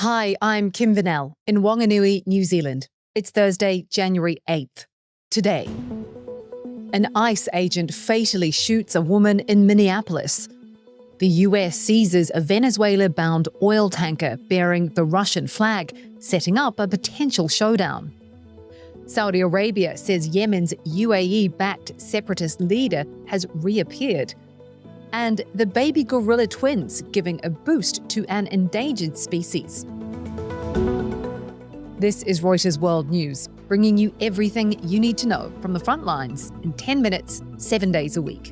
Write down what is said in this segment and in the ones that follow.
Hi, I'm Kim Vanell in Whanganui, New Zealand. It's Thursday, January 8th. Today, an ICE agent fatally shoots a woman in Minneapolis. The US seizes a Venezuela-bound oil tanker bearing the Russian flag, setting up a potential showdown. Saudi Arabia says Yemen's UAE-backed separatist leader has reappeared. And the baby gorilla twins giving a boost to an endangered species. This is Reuters World News, bringing you everything you need to know from the front lines in 10 minutes, 7 days a week.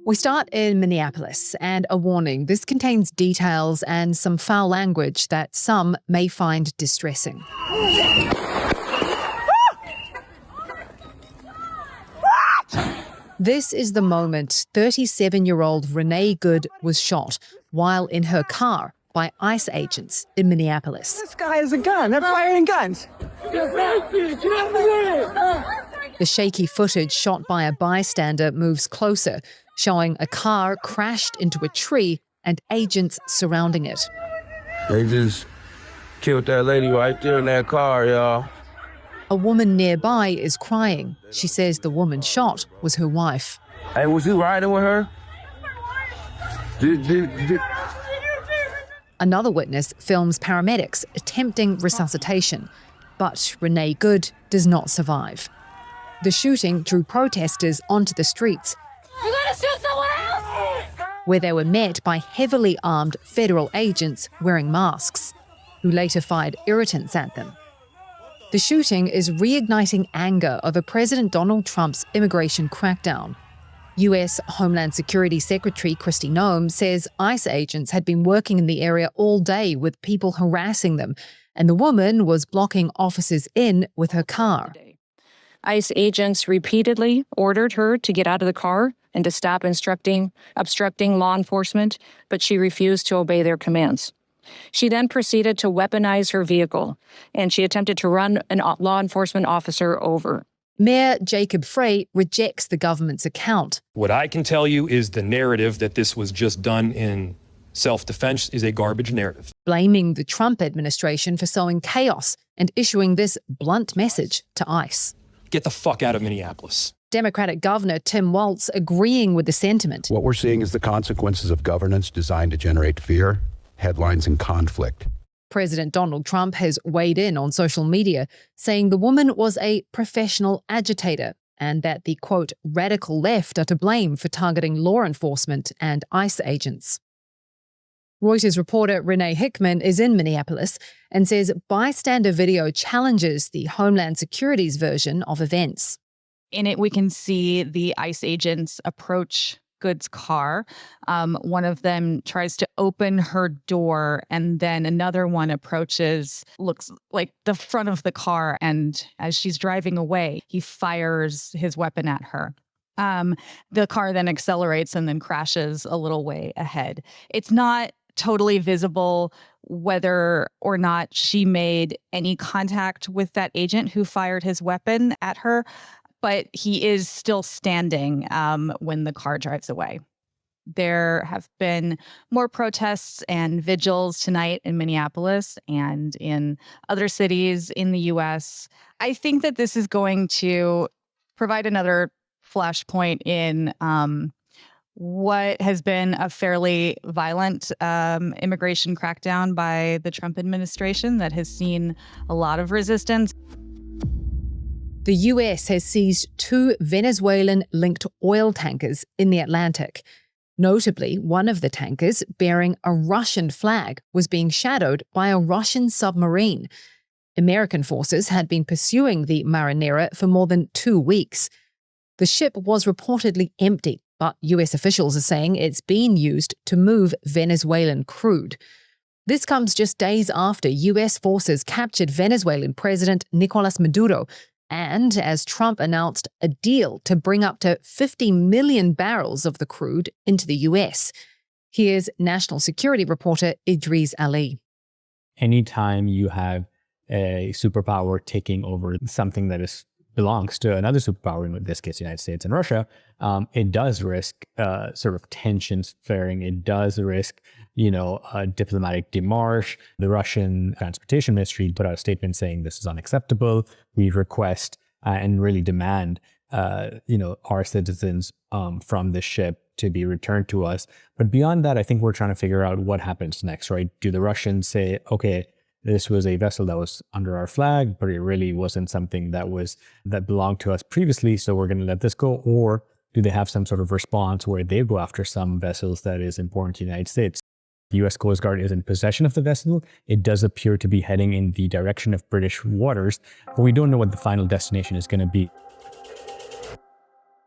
We start in Minneapolis, and a warning, this contains details and some foul language that some may find distressing. This is the moment 37-year-old Renee Good was shot while in her car by ICE agents in Minneapolis. This guy has a gun. They're firing guns. The shaky footage shot by a bystander moves closer, showing a car crashed into a tree and agents surrounding it. They just killed that lady right there in that car, y'all. A woman nearby is crying. She says the woman shot was her wife. Hey, was you riding with her? Another witness films paramedics attempting resuscitation, but Renee Good does not survive. The shooting drew protesters onto the streets, You're gonna shoot someone else! where they were met by heavily armed federal agents wearing masks, who later fired irritants at them. The shooting is reigniting anger over President Donald Trump's immigration crackdown. US Homeland Security Secretary Kristi Noem says ICE agents had been working in the area all day with people harassing them, and the woman was blocking officers in with her car. ICE agents repeatedly ordered her to get out of the car and to stop obstructing law enforcement, but she refused to obey their commands. She then proceeded to weaponize her vehicle, and she attempted to run a law enforcement officer over. Mayor Jacob Frey rejects the government's account. What I can tell you is the narrative that this was just done in self-defense is a garbage narrative. Blaming the Trump administration for sowing chaos and issuing this blunt message to ICE. Get the fuck out of Minneapolis. Democratic Governor Tim Walz agreeing with the sentiment. What we're seeing is the consequences of governance designed to generate fear, headlines, and conflict. President Donald Trump has weighed in on social media, saying the woman was a professional agitator and that the, quote, radical left are to blame for targeting law enforcement and ICE agents. Reuters reporter Renee Hickman is in Minneapolis and says bystander video challenges the Homeland Security's version of events. In it, we can see the ICE agents approach Good's car. One of them tries to open her door, and then another one looks like the front of the car, and as she's driving away, he fires his weapon at her. The car then accelerates and then crashes a little way ahead. It's not totally visible whether or not she made any contact with that agent who fired his weapon at her, but he is still standing when the car drives away. There have been more protests and vigils tonight in Minneapolis and in other cities in the U.S. I think that this is going to provide another flashpoint in what has been a fairly violent immigration crackdown by the Trump administration that has seen a lot of resistance. The US has seized 2 Venezuelan-linked oil tankers in the Atlantic. Notably, one of the tankers, bearing a Russian flag, was being shadowed by a Russian submarine. American forces had been pursuing the Marinera for more than 2 weeks. The ship was reportedly empty, but US officials are saying it's been used to move Venezuelan crude. This comes just days after US forces captured Venezuelan President Nicolas Maduro, and as Trump announced a deal to bring up to 50 million barrels of the crude into the US. Here's national security reporter Idris Ali. Anytime you have a superpower taking over something that is belongs to another superpower, in this case, the United States and Russia, it does risk sort of tensions flaring. It does risk, a diplomatic démarche. The Russian Transportation Ministry put out a statement saying this is unacceptable. We request and really demand, our citizens from the ship to be returned to us. But beyond that, I think we're trying to figure out what happens next, right? Do the Russians say, okay, this was a vessel that was under our flag, but it really wasn't something that belonged to us previously, so we're going to let this go? Or do they have some sort of response where they go after some vessels that is important to the United States? The U.S. Coast Guard is in possession of the vessel. It does appear to be heading in the direction of British waters, but we don't know what the final destination is going to be.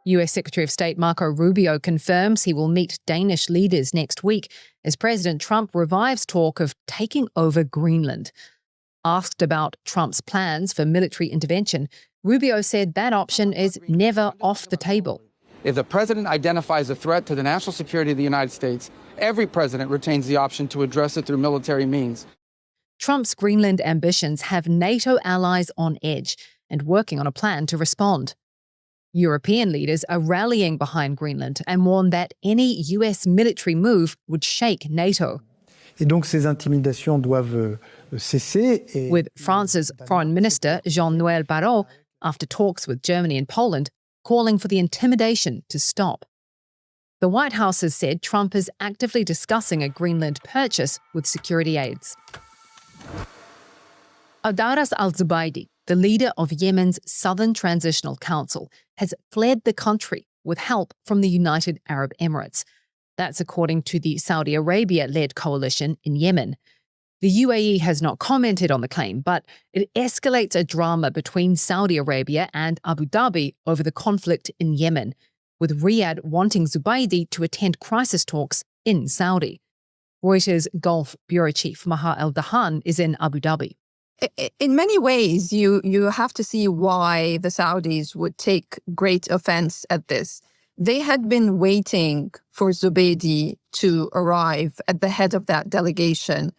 US Secretary of State Marco Rubio confirms he will meet Danish leaders next week as President Trump revives talk of taking over Greenland. Asked about Trump's plans for military intervention, Rubio said that option is never off the table. If the president identifies a threat to the national security of the United States, every president retains the option to address it through military means. Trump's Greenland ambitions have NATO allies on edge and working on a plan to respond. European leaders are rallying behind Greenland and warn that any US military move would shake NATO. Et donc ces intimidations doivent cesser. With France's Foreign Minister Jean-Noël Barrot, after talks with Germany and Poland, calling for the intimidation to stop. The White House has said Trump is actively discussing a Greenland purchase with security aides. Adaras al-Zubaydi, the leader of Yemen's Southern Transitional Council, has fled the country with help from the United Arab Emirates. That's according to the Saudi Arabia-led coalition in Yemen. The UAE has not commented on the claim, but it escalates a drama between Saudi Arabia and Abu Dhabi over the conflict in Yemen, with Riyadh wanting Zubaydi to attend crisis talks in Saudi. Reuters Gulf Bureau Chief Maha El-Dahan is in Abu Dhabi. In many ways, you have to see why the Saudis would take great offense at this. They had been waiting for Zubaydi to arrive at the head of that delegation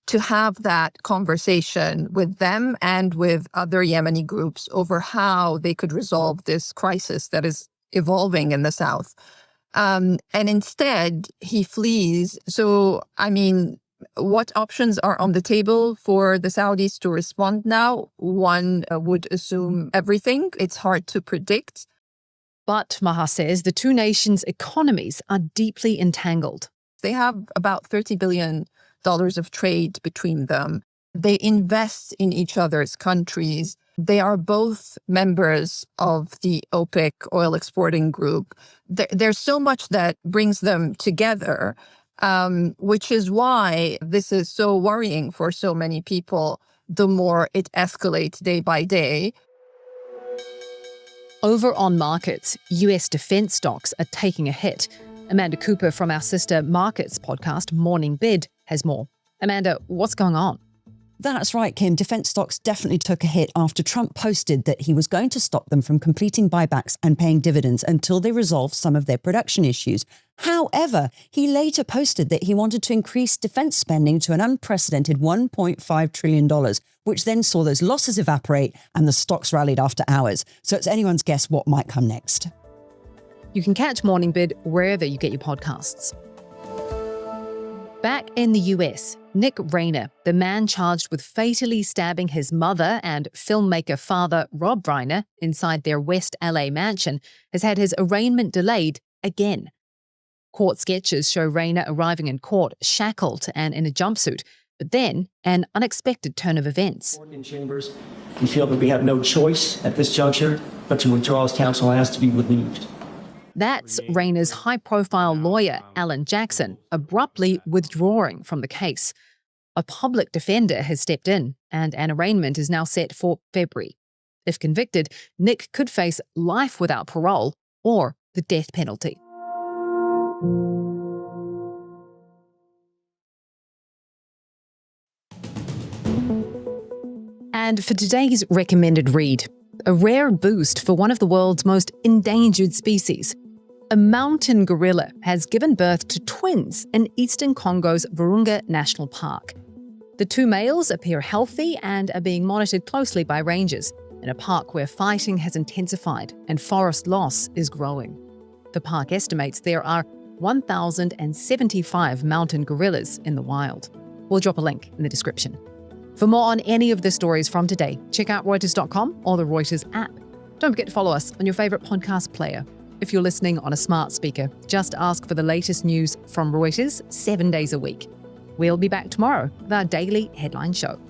to have that conversation with them and with other Yemeni groups over how they could resolve this crisis that is evolving in the south. And instead, he flees. So, what options are on the table for the Saudis to respond now? One would assume everything. It's hard to predict. But Maha says the two nations' economies are deeply entangled. They have about $30 billion of trade between them. They invest in each other's countries. They are both members of the OPEC oil exporting group. There's so much that brings them together. Which is why this is so worrying for so many people, the more it escalates day by day. Over on markets, US defense stocks are taking a hit. Amanda Cooper from our sister Markets podcast, Morning Bid, has more. Amanda, what's going on? That's right, Kim. Defense stocks definitely took a hit after Trump posted that he was going to stop them from completing buybacks and paying dividends until they resolved some of their production issues. However, he later posted that he wanted to increase defense spending to an unprecedented $1.5 trillion, which then saw those losses evaporate and the stocks rallied after hours. So it's anyone's guess what might come next. You can catch Morning Bid wherever you get your podcasts. Back in the US, Nick Reiner, the man charged with fatally stabbing his mother and filmmaker father Rob Reiner inside their West LA mansion, has had his arraignment delayed again. Court sketches show Reiner arriving in court shackled and in a jumpsuit, but then an unexpected turn of events. In chambers, we feel that we have no choice at this juncture but to withdraw as counsel has to be relieved. That's Reiner's high-profile lawyer, Alan Jackson, abruptly withdrawing from the case. A public defender has stepped in, and an arraignment is now set for February. If convicted, Nick could face life without parole or the death penalty. And for today's recommended read, a rare boost for one of the world's most endangered species. A mountain gorilla has given birth to twins in eastern Congo's Virunga National Park. The two males appear healthy and are being monitored closely by rangers. in a park where fighting has intensified and forest loss is growing. The park estimates there are 1,075 mountain gorillas in the wild. We'll drop a link in the description. For more on any of the stories from today, check out Reuters.com or the Reuters app. Don't forget to follow us on your favorite podcast player. If you're listening on a smart speaker, just ask for the latest news from Reuters 7 days a week. We'll be back tomorrow with our daily headline show.